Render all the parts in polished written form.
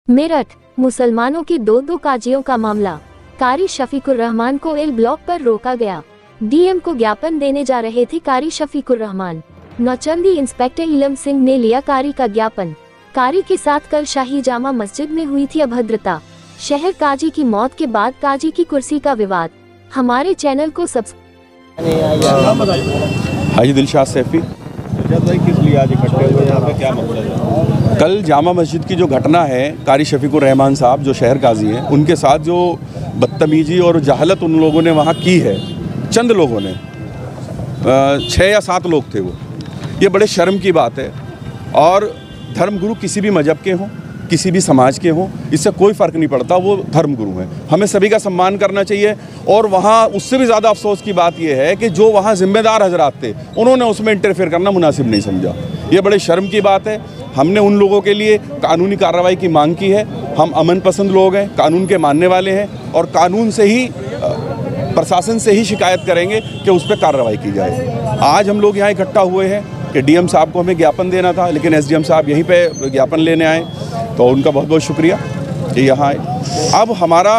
मेरठ मुसलमानों की दो काजियों का मामला। कारी शफीकुर रहमान को एल ब्लॉक पर रोका गया। डीएम को ज्ञापन देने जा रहे थे कारी शफीकुर रहमान। नौचंदी इंस्पेक्टर इलम सिंह ने लिया कारी का ज्ञापन। कारी के साथ कल शाही जामा मस्जिद में हुई थी अभद्रता। शहर काजी की मौत के बाद काजी की कुर्सी का विवाद। हमारे चैनल को हाजी दिलशाद सैफी। किस लिए आज इकट्ठे हुए, यहाँ पे क्या मसला है? कल जामा मस्जिद की जो घटना है, कारी शफीकुर रहमान साहब जो शहर काजी हैं, उनके साथ जो बदतमीजी और जहालत उन लोगों ने वहाँ की है, चंद लोगों ने, 6 या 7 लोग थे वो, ये बड़े शर्म की बात है। और धर्मगुरु किसी भी मजहब के हों, किसी भी समाज के हों, इससे कोई फ़र्क नहीं पड़ता, वो धर्मगुरु हैं। हमें सभी का सम्मान करना चाहिए। और वहाँ उससे भी ज़्यादा अफसोस की बात यह है कि जो वहाँ ज़िम्मेदार हजरात थे, उन्होंने उसमें इंटरफेयर करना मुनासिब नहीं समझा। ये बड़े शर्म की बात है। हमने उन लोगों के लिए कानूनी कार्रवाई की मांग की है। हम अमन पसंद लोग हैं, कानून के मानने वाले हैं, और कानून से ही, प्रशासन से ही शिकायत करेंगे कि उस पर कार्रवाई की जाए। आज हम लोग यहाँ इकट्ठा हुए हैं कि डीएम साहब को हमें ज्ञापन देना था, लेकिन एसडीएम साहब यहीं पे ज्ञापन लेने आए, तो उनका बहुत बहुत शुक्रिया कि यहाँ आए। अब हमारा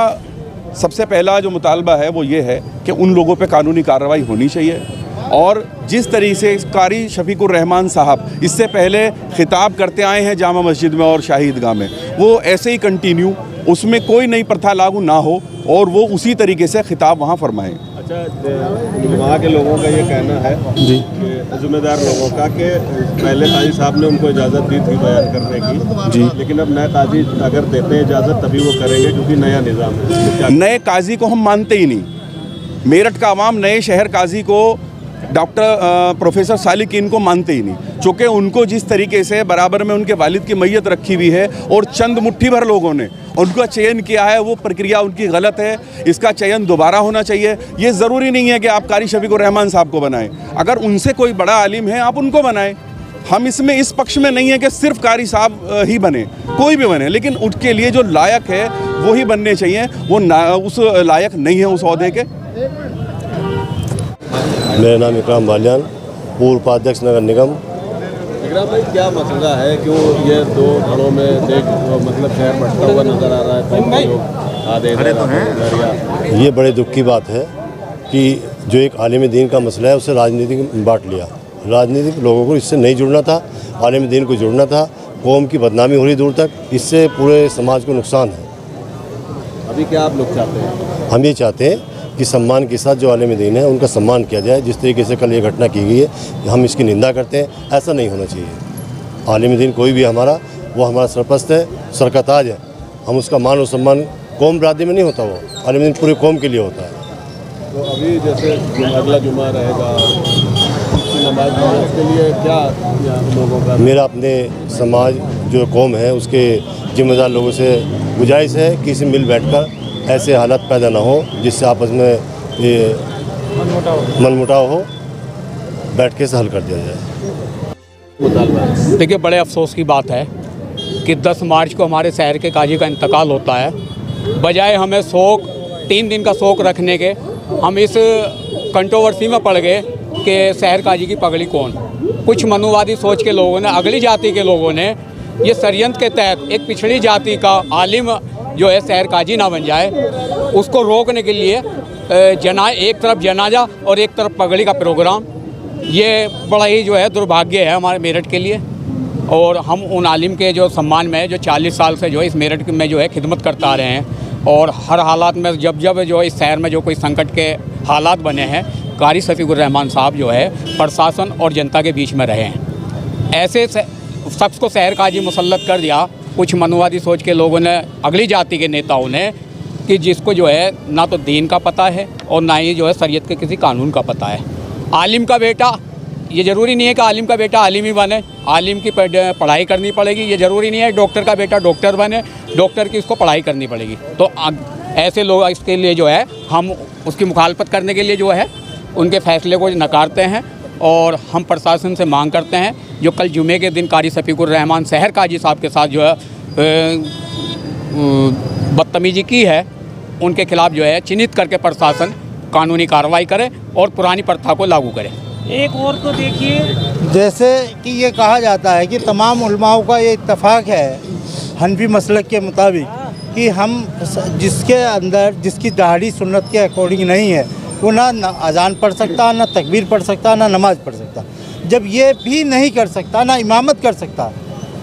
सबसे पहला जो मुतालबा है वो ये है कि उन लोगों पे कानूनी कार्रवाई होनी चाहिए। और जिस तरीके से कारी शफीकुर रहमान साहब इससे पहले खिताब करते आए हैं जामा मस्जिद में और शाही ईदगाह में, वो ऐसे ही कंटिन्यू, उसमें कोई नई प्रथा लागू ना हो और वो उसी तरीके से खिताब वहाँ फरमाएँ। अच्छा, वहाँ के लोगों का ये कहना है जी, जिम्मेदार लोगों का कि पहले काजी साहब ने उनको इजाज़त दी थी बयान करने की जी, लेकिन अब नए काजी अगर देते हैं इजाज़त तभी वो करेंगे, क्योंकि नया निज़ाम है। तो नए काजी को हम मानते ही नहीं। मेरठ का आवाम नए शहर काजी को, डॉक्टर प्रोफेसर सालिकीन को मानते ही नहीं, चूँकि उनको जिस तरीके से बराबर में उनके वालिद की मैयत रखी हुई है और चंद मुट्ठी भर लोगों ने उनका चयन किया है, वो प्रक्रिया उनकी गलत है। इसका चयन दोबारा होना चाहिए। ये ज़रूरी नहीं है कि आप कारी शफीकुर रहमान साहब को बनाएं। अगर उनसे कोई बड़ा आलिम है, आप उनको बनाएं। हम इसमें इस पक्ष में नहीं है कि सिर्फ कारी साहब ही बने, कोई भी बने, लेकिन उसके लिए जो लायक है वो ही बनने चाहिए। वो उस लायक नहीं है उस ओहदे के। मेरा नाम इकराम बालियान, पूर्व उपाध्यक्ष नगर निगम। इकराम भाई, क्या मसला है? क्यों ये दो घरों में मतलब शहर बढ़ता हुआ नजर आ रहा है? ये बड़े दुख की बात है कि जो एक आलिम दीन का मसला है उसे राजनीति में बांट लिया। राजनीतिक लोगों को इससे नहीं जुड़ना था, आलिम दीन को जुड़ना था। कौम की बदनामी हो रही दूर तक, इससे पूरे समाज को नुकसान है। अभी क्या आप लोग चाहते हैं? हम ये चाहते हैं कि सम्मान के साथ जो आलिम दीन है उनका सम्मान किया जाए। जिस तरीके से कल ये घटना की गई है, हम इसकी निंदा करते हैं। ऐसा नहीं होना चाहिए। आलिम दीन कोई भी हमारा, वो हमारा सरपस्त है, सर का ताज है। हम उसका मान और सम्मान कौम बरादरी में नहीं होता, वो आलिम दीन पूरी कौम के लिए होता है। तो अभी जैसे अगला जुमा रहेगा, नमाज के लिए क्या लोगों का? मेरा अपने समाज जो कौम है उसके जिम्मेदार लोगों से गुजारिश है कि इसे मिल बैठकर ऐसे हालात पैदा ना हो जिससे आपस में ये मनमुटाव हो, बैठ के इसे हल कर दिया जाए। देखिए, बड़े अफसोस की बात है कि 10 मार्च को हमारे शहर के काजी का इंतकाल होता है। बजाय हमें 3 दिन का शोक रखने के, हम इस कंट्रोवर्सी में पड़ गए कि शहर काजी की पगड़ी कौन। कुछ मनुवादी सोच के लोगों ने, अगली जाति के लोगों ने, ये षड्यंत्र के तहत एक पिछड़ी जाति का आलिम जो है शहर काजी ना बन जाए, उसको रोकने के लिए एक तरफ जनाजा और एक तरफ पगड़ी का प्रोग्राम। ये बड़ा ही जो है दुर्भाग्य है हमारे मेरठ के लिए। और हम उन आलिम के जो सम्मान में, जो 40 साल से जो इस मेरठ में जो है खिदमत करता रहे हैं, और हर हालात में जब जो इस शहर में जो कोई संकट के हालात बने हैं, कारी शफीकुर रहमान साहब जो है प्रशासन और जनता के बीच में रहे हैं। ऐसे शख्स को शहर काजी मुसल्लत कर दिया कुछ मनुवादी सोच के लोगों ने, अगली जाति के नेताओं ने, कि जिसको जो है ना तो दीन का पता है और ना ही जो है शरीयत के किसी कानून का पता है। आलिम का बेटा, ये ज़रूरी नहीं है कि आलिम का बेटा आलिम ही बने। आलिम की पढ़ाई करनी पड़ेगी। ये ज़रूरी नहीं है डॉक्टर का बेटा डॉक्टर बने, डॉक्टर की उसको पढ़ाई करनी पड़ेगी। तो ऐसे लोग, इसके लिए जो है हम उसकी मुखालफत करने के लिए जो है उनके फैसले को नकारते हैं। और हम प्रशासन से मांग करते हैं, जो कल जुमे के दिन कारी शफीकुर रहमान शहर काजी साहब के साथ जो है बदतमीजी की है, उनके खिलाफ जो है चिन्हित करके प्रशासन कानूनी कार्रवाई करे और पुरानी प्रथा को लागू करे। एक और तो देखिए, जैसे कि ये कहा जाता है कि तमाम उलमाओं का ये इत्तेफाक है हनफी मसलक के मुताबिक कि हम जिसके अंदर जिसकी दाढ़ी सुन्नत के अकॉर्डिंग नहीं है वो ना अजान पढ़ सकता, ना तकबीर पढ़ सकता, ना नमाज़ पढ़ सकता। जब ये भी नहीं कर सकता, ना इमामत कर सकता,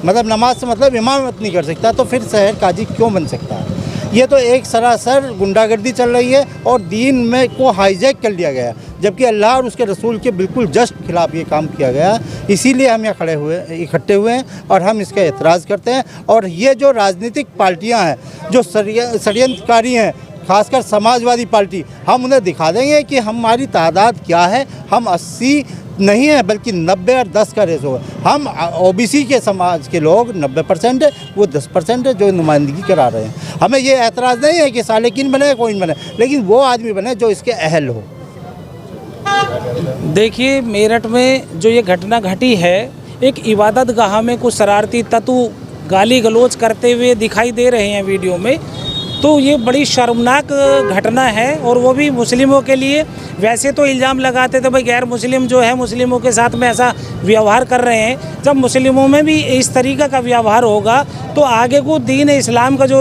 मतलब नमाज से मतलब इमामत नहीं कर सकता, तो फिर शहर काजी क्यों बन सकता है? ये तो एक सरासर गुंडागर्दी चल रही है और दीन में को हाईजैक कर लिया गया, जबकि अल्लाह और उसके रसूल के बिल्कुल जस्ट खिलाफ ये काम किया गया। इसीलिए हम यहाँ इकट्ठे हुए हैं और हम इसका एतराज़ करते हैं। और ये जो राजनीतिक पार्टियाँ हैं जो षड्यंत्रकारी हैं, खासकर समाजवादी पार्टी, हम उन्हें दिखा देंगे कि हमारी तादाद क्या है। हम 80 नहीं है बल्कि 90 और 10 का रेशो है। हम ओबीसी के समाज के लोग 90% है, वो 10% है जो नुमाइंदगी करा रहे हैं। हमें ये एतराज़ नहीं है कि सालेकिन बने कोई बने, लेकिन वो आदमी बने जो इसके अहल हो। देखिए, मेरठ में जो ये घटना घटी है, एक इबादत गाह में कुछ शरारती तत्व गाली गलौज करते हुए दिखाई दे रहे हैं वीडियो में, तो ये बड़ी शर्मनाक घटना है। और वो भी मुस्लिमों के लिए। वैसे तो इल्ज़ाम लगाते थे भाई गैर मुस्लिम जो है मुस्लिमों के साथ में ऐसा व्यवहार कर रहे हैं। जब मुस्लिमों में भी इस तरीक़े का व्यवहार होगा तो आगे को दीन इस्लाम का जो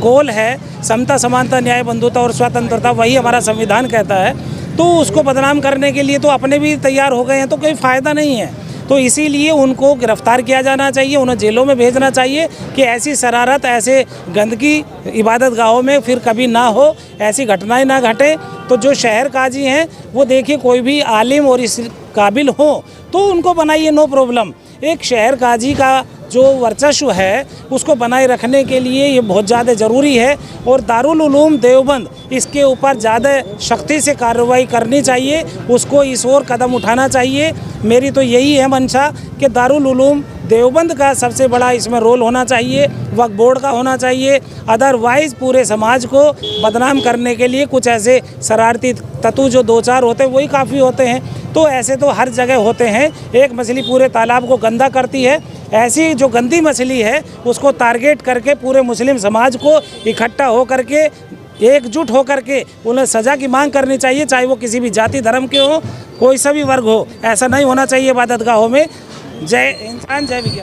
कौल है, समता समानता न्याय बंधुता और स्वतंत्रता, वही हमारा संविधान कहता है, तो उसको बदनाम करने के लिए तो अपने भी तैयार हो गए हैं, तो कोई फ़ायदा नहीं है। तो इसीलिए उनको गिरफ़्तार किया जाना चाहिए, उन्हें जेलों में भेजना चाहिए कि ऐसी शरारत, ऐसे गंदगी इबादत गाहों में फिर कभी ना हो, ऐसी घटनाएं ना घटे। तो जो शहर काजी हैं वो देखिए, कोई भी आलिम और इस काबिल हो तो उनको बनाइए, नो प्रॉब्लम। एक शहर काजी का जो वर्चस्व है उसको बनाए रखने के लिए ये बहुत ज़्यादा ज़रूरी है। और दारुल उलूम देवबंद इसके ऊपर ज़्यादा सख्ती से कार्रवाई करनी चाहिए, उसको इस ओर कदम उठाना चाहिए। मेरी तो यही है मंशा कि दारुल उलूम देवबंद का सबसे बड़ा इसमें रोल होना चाहिए, वक्फ बोर्ड का होना चाहिए। अदरवाइज़ पूरे समाज को बदनाम करने के लिए कुछ ऐसे शरारती तत्व जो 2-4 होते हैं वही काफ़ी होते हैं। तो ऐसे तो हर जगह होते हैं। एक मछली पूरे तालाब को गंदा करती है, ऐसी जो गंदी मछली है उसको टारगेट करके पूरे मुस्लिम समाज को इकट्ठा हो करके, एकजुट हो करके उन्हें सज़ा की मांग करनी चाहिए, चाहे वो किसी भी जाति धर्म के हो, कोई सा भी वर्ग हो। ऐसा नहीं होना चाहिए इबादत गाहों में। जय इंसान जय विज्ञान।